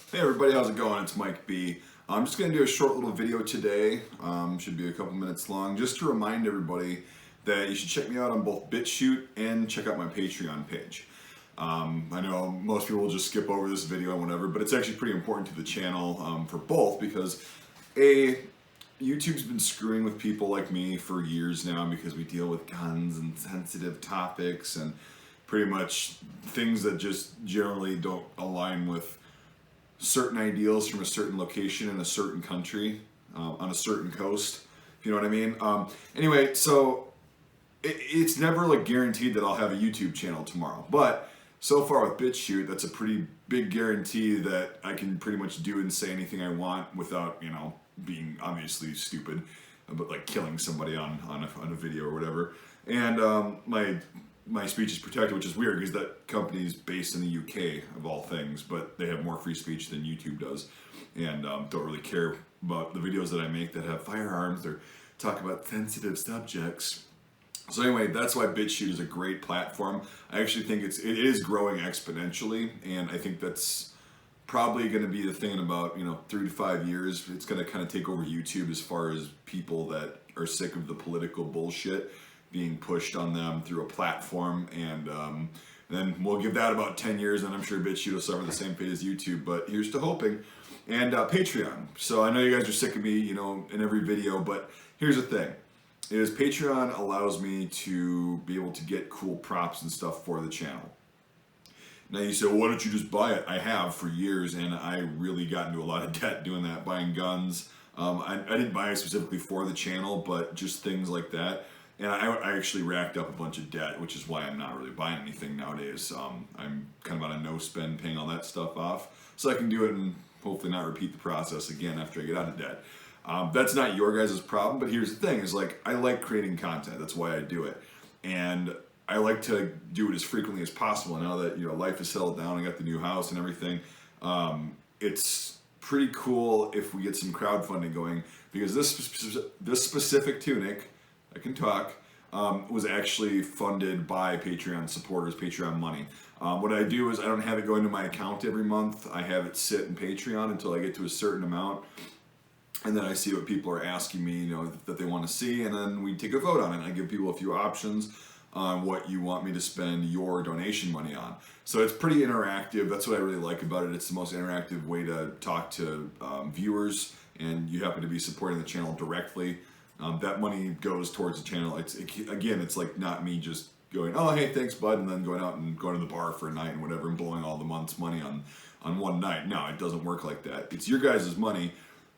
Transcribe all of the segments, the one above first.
Hey everybody, how's it going? It's Mike B. I'm just going to do a short little video today, should be a couple minutes long, just to remind everybody that you should check me out on both BitChute and check out my Patreon page. I know most people will just skip over this video and whatever, but it's actually pretty important to the channel for both because YouTube's been screwing with people like me for years now because we deal with guns and sensitive topics and pretty much things that just generally don't align with certain ideals from a certain location in a certain country on a certain coast, if you know what I mean. Anyway, so it's never like guaranteed that I'll have a YouTube channel tomorrow, but so far with BitChute, that's a pretty big guarantee that I can pretty much do and say anything I want without, you know, being obviously stupid, but like killing somebody on a video or whatever. And my speech is protected, which is weird because that company is based in the UK of all things, but they have more free speech than YouTube does, and don't really care about the videos that I make that have firearms or talk about sensitive subjects. So anyway, that's why BitChute is a great platform. I actually think it is growing exponentially, and I think that's probably going to be the thing in about 3 to 5 years. It's going to kind of take over YouTube as far as people that are sick of the political bullshit being pushed on them through a platform, and then we'll give that about 10 years, and I'm sure BitChute will suffer the same fate as YouTube, but here's to hoping. And Patreon. So I know you guys are sick of me, in every video, but here's the thing, is Patreon allows me to be able to get cool props and stuff for the channel. Now you say, well, why don't you just buy it? I have for years, and I really got into a lot of debt doing that, buying guns. I didn't buy it specifically for the channel, but just things like that. And I actually racked up a bunch of debt, which is why I'm not really buying anything nowadays. I'm kind of on a no-spend, paying all that stuff off, so I can do it and hopefully not repeat the process again after I get out of debt. That's not your guys' problem, but here's the thing, is like, I like creating content. That's why I do it. And I like to do it as frequently as possible. Now that life has settled down, I got the new house and everything, it's pretty cool if we get some crowdfunding going, because this specific tunic, I can talk, was actually funded by Patreon supporters, Patreon money. What I do is I don't have it go into my account every month. I have it sit in Patreon until I get to a certain amount, and then I see what people are asking me, that they want to see, and then we take a vote on it. I give people a few options on what you want me to spend your donation money on. So it's pretty interactive. That's what I really like about it. It's the most interactive way to talk to viewers, and you happen to be supporting the channel directly. That money goes towards the channel. Again, it's like not me just going, oh, hey, thanks, bud, and then going out and going to the bar for a night and whatever and blowing all the month's money on one night. No, it doesn't work like that. It's your guys' money,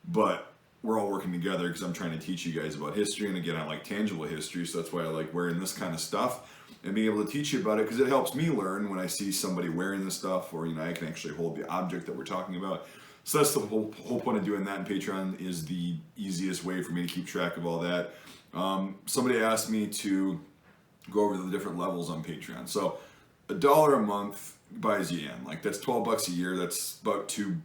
but we're all working together because I'm trying to teach you guys about history. And again, I like tangible history, so that's why I like wearing this kind of stuff and being able to teach you about it, because it helps me learn when I see somebody wearing this stuff, or I can actually hold the object that we're talking about. So that's the whole point of doing that, and Patreon is the easiest way for me to keep track of all that. Somebody asked me to go over the different levels on Patreon. So $1 a month buys you in. Like, that's $12 a year. That's about two,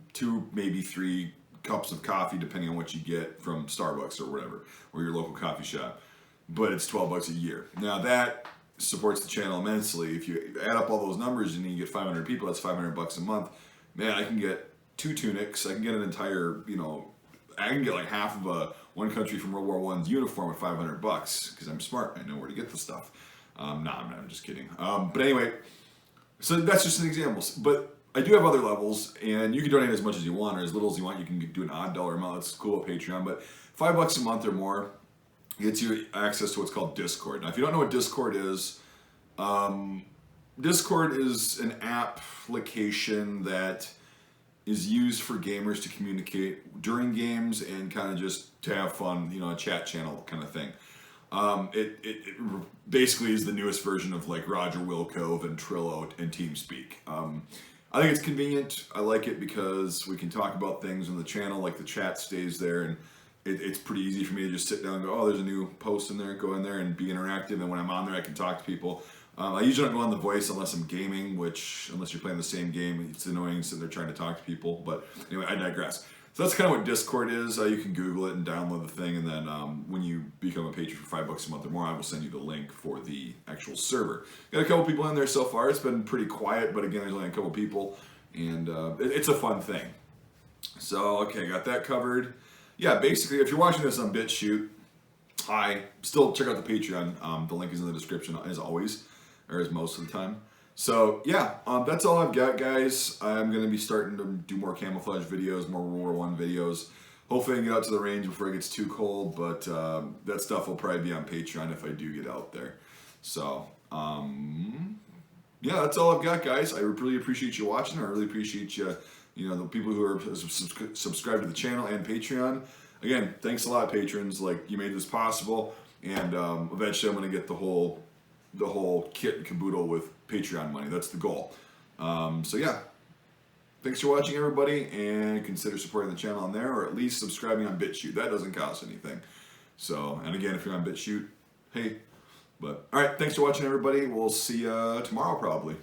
maybe 3 cups of coffee, depending on what you get from Starbucks or whatever, or your local coffee shop. But it's $12 a year. Now that supports the channel immensely. If you add up all those numbers and you get 500 people, that's $500 a month. Man, I can get 2 tunics. I can get an entire, I can get like half of a One Country from World War I's uniform at $500 because I'm smart. I know where to get the stuff. I'm just kidding. But anyway, so that's just an example. But I do have other levels, and you can donate as much as you want or as little as you want. You can do an odd dollar amount. That's cool at Patreon. But $5 a month or more gets you access to what's called Discord. Now, if you don't know what Discord is an application that is used for gamers to communicate during games and kind of just to have fun, a chat channel kind of thing. It basically is the newest version of like Roger Wilco and Trello and TeamSpeak. I think it's convenient. I like it because we can talk about things on the channel, like the chat stays there, and it's pretty easy for me to just sit down and go, oh, there's a new post in there, go in there and be interactive, and when I'm on there I can talk to people. I usually don't go on the voice unless I'm gaming, which, unless you're playing the same game, it's annoying sitting there trying to talk to people. But anyway, I digress. So that's kind of what Discord is. You can Google it and download the thing, and then when you become a patron for $5 a month or more, I will send you the link for the actual server. Got a couple people in there so far. It's been pretty quiet, but again, there's only a couple people, and it's a fun thing. So, okay, got that covered. Yeah, basically, if you're watching this on BitChute, hi, still check out the Patreon. The link is in the description as always, or as most of the time. So yeah, that's all I've got, guys. I'm gonna be starting to do more camouflage videos, more World War One videos. Hopefully I can get out to the range before it gets too cold, but that stuff will probably be on Patreon if I do get out there. So yeah, that's all I've got, guys. I really appreciate you watching. I really appreciate you, the people who are subscribed to the channel and Patreon. Again, thanks a lot, patrons. Like, you made this possible, and eventually I'm going to get the whole kit and caboodle with Patreon money. That's the goal. So yeah, thanks for watching, everybody, and consider supporting the channel on there, or at least subscribing on BitChute. That doesn't cost anything. So, and again, if you're on BitChute, hey. But all right, thanks for watching, everybody. We'll see you tomorrow, probably.